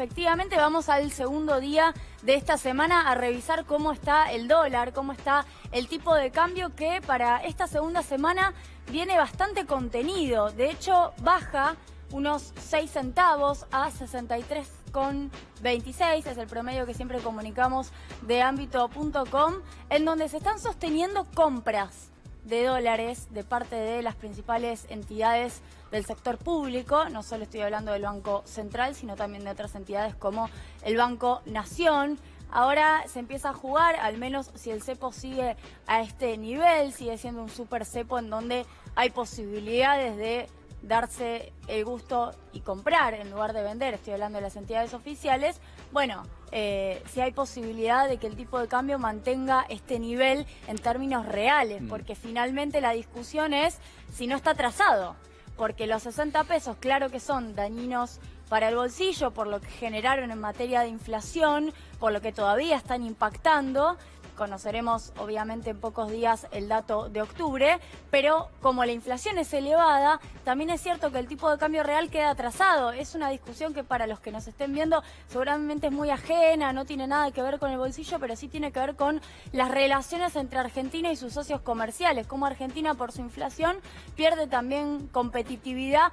efectivamente vamos al segundo día de esta semana a revisar cómo está el dólar, cómo está el tipo de cambio que para esta segunda semana viene bastante contenido. De hecho, baja unos 6 centavos a 63,26, es el promedio que siempre comunicamos de ámbito.com, en donde se están sosteniendo compras de dólares de parte de las principales entidades del sector público. No solo estoy hablando del Banco Central, sino también de otras entidades como el Banco Nación. Ahora se empieza a jugar, al menos si el cepo sigue a este nivel, sigue siendo un super cepo en donde hay posibilidades de darse el gusto y comprar en lugar de vender. Estoy hablando de las entidades oficiales. Bueno, si hay posibilidad de que el tipo de cambio mantenga este nivel en términos reales, porque finalmente la discusión es si no está atrasado, porque los 60 pesos, claro que son dañinos para el bolsillo por lo que generaron en materia de inflación, por lo que todavía están impactando. Conoceremos obviamente en pocos días el dato de octubre, pero como la inflación es elevada, también es cierto que el tipo de cambio real queda atrasado. Es una discusión que para los que nos estén viendo seguramente es muy ajena, no tiene nada que ver con el bolsillo, pero sí tiene que ver con las relaciones entre Argentina y sus socios comerciales, como Argentina por su inflación pierde también competitividad.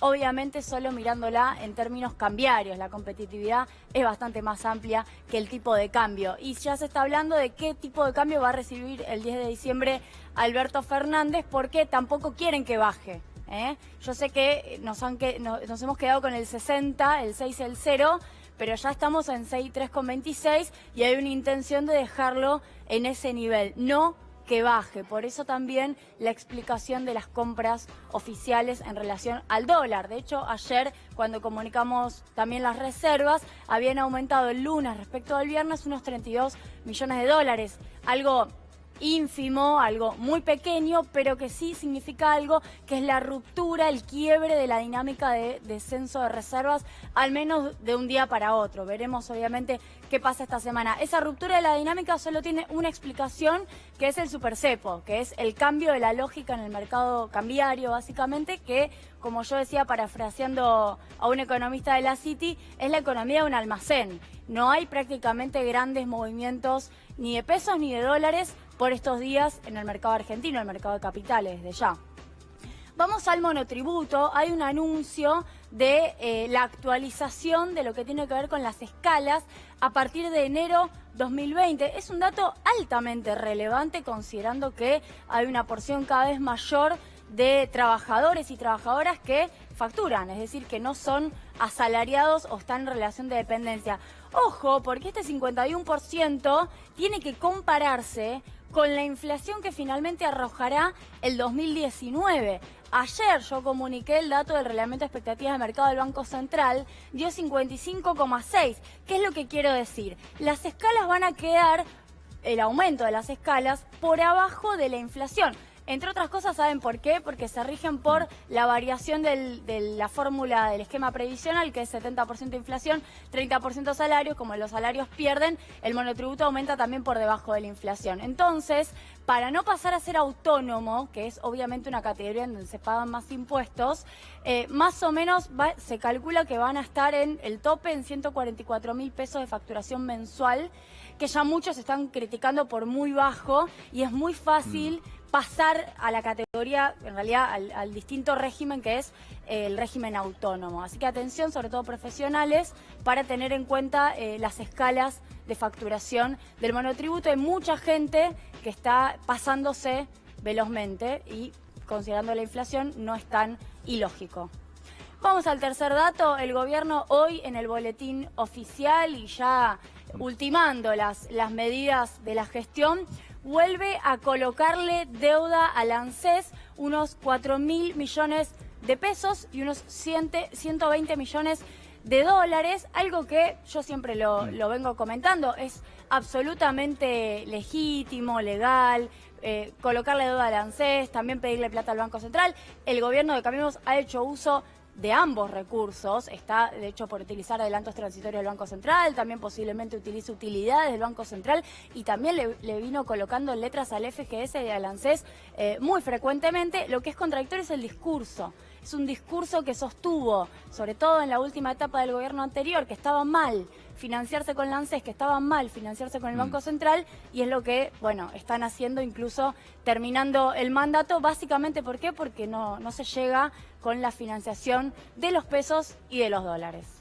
Obviamente solo mirándola en términos cambiarios, la competitividad es bastante más amplia que el tipo de cambio. Y ya se está hablando de qué tipo de cambio va a recibir el 10 de diciembre Alberto Fernández, porque tampoco quieren que baje. Yo sé que nos hemos quedado con el 60, el 6, el 0, pero ya estamos en 63,26 y hay una intención de dejarlo en ese nivel. No que baje. Por eso también la explicación de las compras oficiales en relación al dólar. De hecho, ayer, cuando comunicamos también las reservas, habían aumentado el lunes respecto al viernes unos 32 millones de dólares. Algo ínfimo, algo muy pequeño, pero que sí significa algo, que es la ruptura, el quiebre de la dinámica de descenso de reservas, al menos de un día para otro. Veremos obviamente qué pasa esta semana. Esa ruptura de la dinámica solo tiene una explicación, que es el supercepo, que es el cambio de la lógica en el mercado cambiario, básicamente, que, como yo decía, parafraseando a un economista de la City, es la economía de un almacén. No hay prácticamente grandes movimientos ni de pesos ni de dólares por estos días en el mercado argentino, el mercado de capitales, desde ya. Vamos al monotributo. Hay un anuncio de la actualización de lo que tiene que ver con las escalas a partir de enero 2020. Es un dato altamente relevante considerando que hay una porción cada vez mayor de trabajadores y trabajadoras que facturan, es decir, que no son asalariados o están en relación de dependencia. Ojo, porque este 51% tiene que compararse con la inflación que finalmente arrojará el 2019. Ayer yo comuniqué el dato del reglamento de expectativas de mercado del Banco Central, dio 55,6. ¿Qué es lo que quiero decir? Las escalas van a quedar, el aumento de las escalas, por abajo de la inflación. Entre otras cosas, ¿saben por qué? Porque se rigen por la variación de la fórmula del esquema previsional, que es 70% inflación, 30% salarios. Como los salarios pierden, el monotributo aumenta también por debajo de la inflación. Entonces, para no pasar a ser autónomo, que es obviamente una categoría en donde se pagan más impuestos, más o menos se calcula que van a estar en el tope en 144.000 pesos de facturación mensual, que ya muchos están criticando por muy bajo, y es muy fácil pasar a la categoría, en realidad al distinto régimen que es el régimen autónomo. Así que atención, sobre todo profesionales, para tener en cuenta las escalas de facturación del monotributo. Hay mucha gente que está pasándose velozmente y, considerando la inflación, no es tan ilógico. Vamos al tercer dato. El gobierno hoy en el boletín oficial, y ya ultimando las medidas de la gestión, vuelve a colocarle deuda al ANSES, unos 4.000 millones de pesos y unos 120 millones de dólares, algo que yo siempre lo vengo comentando, es absolutamente legítimo, legal, colocarle deuda al ANSES, también pedirle plata al Banco Central. El gobierno de Cambiemos ha hecho uso de ambos recursos, está de hecho por utilizar adelantos transitorios del Banco Central, también posiblemente utilice utilidades del Banco Central, y también le vino colocando letras al FGS y al ANSES muy frecuentemente. Lo que es contradictorio es el discurso. es un discurso que sostuvo, sobre todo en la última etapa del gobierno anterior, que estaba mal financiarse con la ANSES, que estaba mal financiarse con el Banco Central, y es lo que, bueno, están haciendo incluso terminando el mandato, básicamente, ¿por qué? Porque no se llega con la financiación de los pesos y de los dólares.